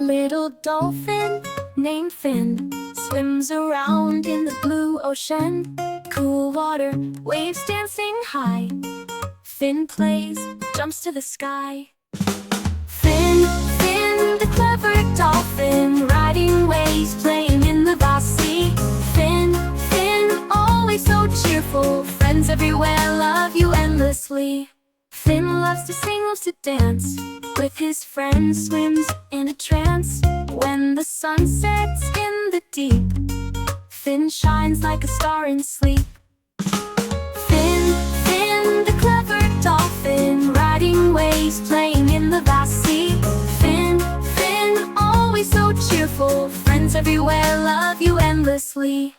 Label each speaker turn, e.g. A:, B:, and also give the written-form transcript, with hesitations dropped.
A: Little dolphin named Finn swims around in the blue ocean. Cool water, waves dancing high. Finn plays, jumps to the sky. Finn, Finn, the clever dolphin, riding waves, playing in the vast sea. Finn, Finn, always so cheerful, friends everywhere love you endlessly. Finn loves to sing, loves to dance, with his friends swims in a trance. When the sun sets in the deep, Finn shines like a star in sleep. Finn, Finn, the clever dolphin, riding waves, playing in the vast sea. Finn, Finn, always so cheerful, friends everywhere love you endlessly.